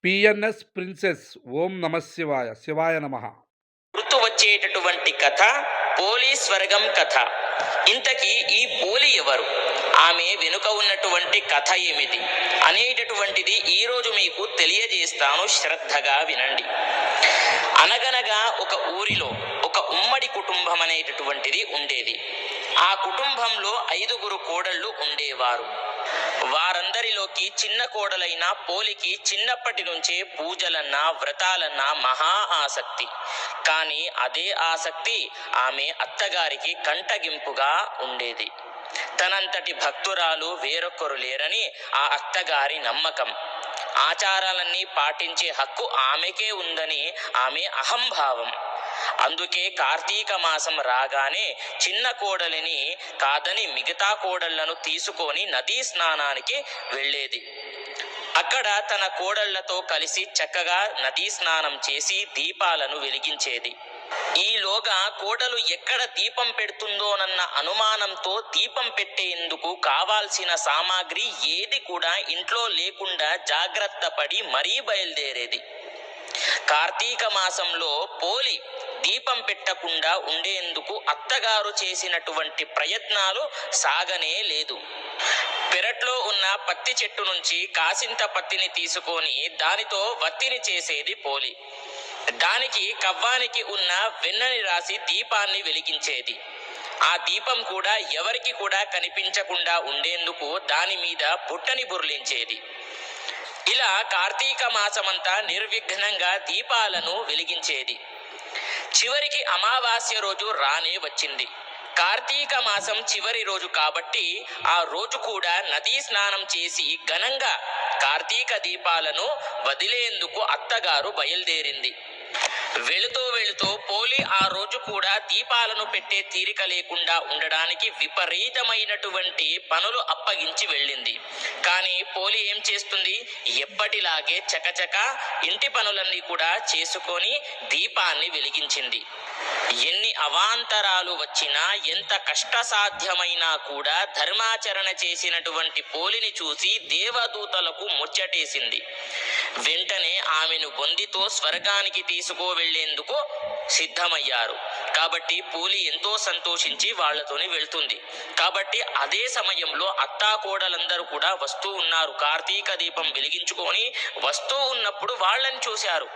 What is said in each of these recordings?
PNS princess ఓం నమ శివాయ శివాయ నమ. గుర్తు వచ్చేటటువంటి కథ పోలి స్వర్గం కథ. ఇంతకీ ఈ పోలి ఎవరు, ఆమె వెనుక ఉన్నటువంటి కథ ఏమిటి అనేటటువంటిది ఈరోజు మీకు తెలియజేస్తాను, శ్రద్ధగా వినండి. అనగనగా ఒక ఊరిలో ఒక ఉమ్మడి కుటుంబం అనేటటువంటిది ఉండేది. ఆ కుటుంబంలో 5 కోడళ్ళు ఉండేవారు. వారందరిలోకి చిన్న కోడలైన పోలికి చిన్నప్పటి నుంచే పూజలన్నా వ్రతాలన్నా మహా ఆసక్తి. కానీ అదే ఆసక్తి ఆమె అత్తగారికి కంటగింపుగా ఉండేది. తనంతటి భక్తురాలు వేరొకరు లేరని ఆ అత్తగారి నమ్మకం. ఆచారాలన్నీ పాటించే హక్కు ఆమెకే ఉందని ఆమె అహంభావం. అందుకే కార్తీక మాసం రాగానే చిన్న కోడలిని కాదని మిగతా కోడళ్లను తీసుకొని నదీ స్నానానికి వెళ్ళేది. అక్కడ తన కోడళ్లతో కలిసి చక్కగా నదీ స్నానం చేసి దీపాలను వెలిగించేది. ఈలోగా కోడలు ఎక్కడ దీపం పెడుతుందోనన్న అనుమానంతో దీపం పెట్టేందుకు కావాల్సిన సామాగ్రి ఏది కూడా ఇంట్లో లేకుండా జాగ్రత్త పడి మరీ బయలుదేరేది. కార్తీక మాసంలో పోలి దీపం పెట్టకుండా ఉండేందుకు అత్తగారు చేసినటువంటి ప్రయత్నాలు సాగనే లేదు. పెరట్లో ఉన్న పత్తి చెట్టు నుంచి కాసింత పత్తిని తీసుకొని దానితో వత్తిని చేసేది పోలి. దానికి కవ్వానికి ఉన్న వెన్నని రాసి దీపాన్ని వెలిగించేది. ఆ దీపం కూడా ఎవరికి కూడా కనిపించకుండా ఉండేందుకు దాని మీద బుట్టని బుర్లించేది. ఇలా కార్తీక మాసమంతా నిర్విఘ్నంగా దీపాలను వెలిగించేది. చివరికి అమావాస్య రోజు రానే వచ్చింది. కార్తీక మాసం చివరి రోజు కాబట్టి ఆ రోజు కూడా నదీ స్నానం చేసి ఘనంగా కార్తీక దీపాలను వదిలేందుకు అత్తగారు బయలుదేరింది. వెళుతూ పోలి ఆ రోజు కూడా దీపాలను పెట్టే తీరిక లేకుండా ఉండడానికి విపరీతమైనటువంటి పనులు అప్పగించి వెళ్ళింది. కానీ పోలి ఏం చేస్తుంది, ఎప్పటిలాగే చకచక ఇంటి పనులన్నీ కూడా చేసుకొని దీపాన్ని వెలిగించింది. ఎన్ని అవాంతరాలు వచ్చినా, ఎంత కష్టసాధ్యమైనా కూడా ధర్మాచరణ చేసినటువంటి పోలిని చూసి దేవదూతలకు ముచ్చటేసింది. వెంటనే ఆమెను బొందితో స్వర్గానికి తీసుకువెళ్లేందుకు సిద్ధమయ్యారు. కాబట్టి పోలి ఎంతో సంతోషించి వాళ్లతోని వెళ్తుంది. కాబట్టి అదే సమయంలో అత్తాకోడలందరూ కూడా వస్తూ ఉన్నారు. కార్తీక దీపం వెలిగించుకొని వస్తూ ఉన్నప్పుడు వాళ్ళని చూశారు.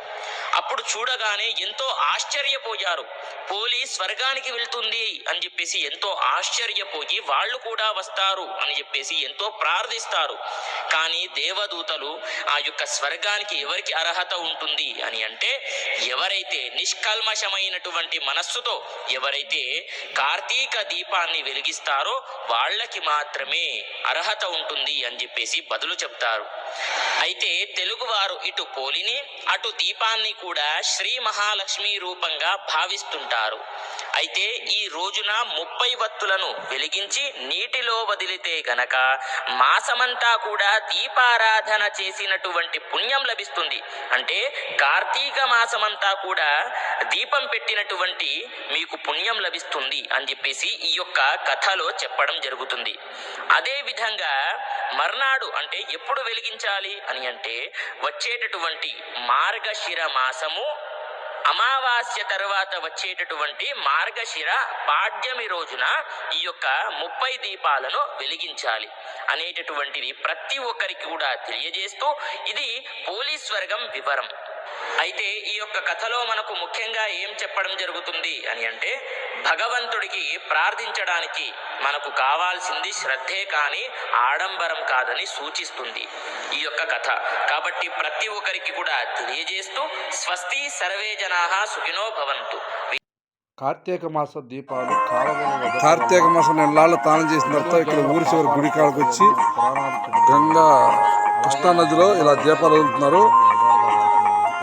అప్పుడు చూడగానే ఎంతో ఆశ్చర్యపోయారు. పోలి స్వర్గానికి వెళ్తుంది అని చెప్పేసి ఎంతో ఆశ్చర్యపోయి వాళ్ళు కూడా వస్తారు అని చెప్పేసి ఎంతో ప్రార్థిస్తారు. కానీ దేవదూతలు ఆ యొక్క స్వర్గానికి ఎవరికి అర్హత ఉంటుంది అని అంటే, ఎవరైతే నిష్కల్మషమైనటువంటి మనస్సుతో ఎవరైతే కార్తీక దీపాన్ని వెలిగిస్తారో వాళ్ళకి మాత్రమే అర్హత ఉంటుంది అని చెప్పేసి బదులు చెప్తారు. అయితే తెలుగువారు ఇటు పోలిని అటు దీపాన్ని కూడా శ్రీ మహాలక్ష్మి రూపంగా భావిస్తుంటారు. అయితే ఈ రోజున 30 వత్తులను వెలిగించి నీటిలో వదిలితే గనక మాసమంతా కూడా దీపారాధన చేసినటువంటి పుణ్యం లభిస్తుంది. అంటే కార్తీక మాసమంతా కూడా దీపం పెట్టినటువంటి మీకు పుణ్యం లభిస్తుంది అని చెప్పేసి ఈ యొక్క కథలో చెప్పడం జరుగుతుంది. అదే విధంగా మర్నాడు అంటే ఎప్పుడు వెలిగించాలి అని అంటే, వచ్చేటటువంటి మార్గశిర మాసము అమావాస్య తర్వాత వచ్చేటటువంటి మార్గశిర పాడ్యమి రోజున ఈ యొక్క 30 దీపాలను వెలిగించాలి అనేటటువంటిది ప్రతి ఒక్కరికి కూడా తెలియజేస్తూ ఇది పోలి స్వర్గం వివరం. అయితే ఈ యొక్క కథలో మనకు ముఖ్యంగా ఏం చెప్పడం జరుగుతుంది అని అంటే, భగవంతుడికి ప్రార్థించడానికి మనకు కావాల్సింది శ్రద్ధే కానీ ఆడంబరం కాదని సూచిస్తుంది ఈ యొక్క కథ. కాబట్టి ప్రతి ఒక్కరికి కూడా తెలియజేస్తూ స్వస్తి సర్వే జనాః సుఖినో భవంతు. కార్తీక మాస దీపాలు కార్తీక మాసం నెలలు తానం చేసిన తర్వాత ఇక్కడ ఊరి చివరి గుడి కాడికి వచ్చి గంగా కృష్ణా నదిలో ఇలా దీపాలు వదులుతున్నారు.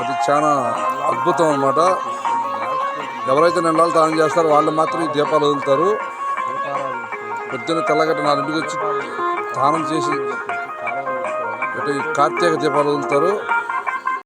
అది చాలా అద్భుతం అన్నమాట. ఎవరైతే నెలలు తానం చేస్తారో వాళ్ళు మాత్రం ఈ దీపాలు వదులుతారు. పొద్దున్న తెల్లగడ్డ 4 వచ్చి తానం చేసి కార్తీక దీపాలు వదులుతారు.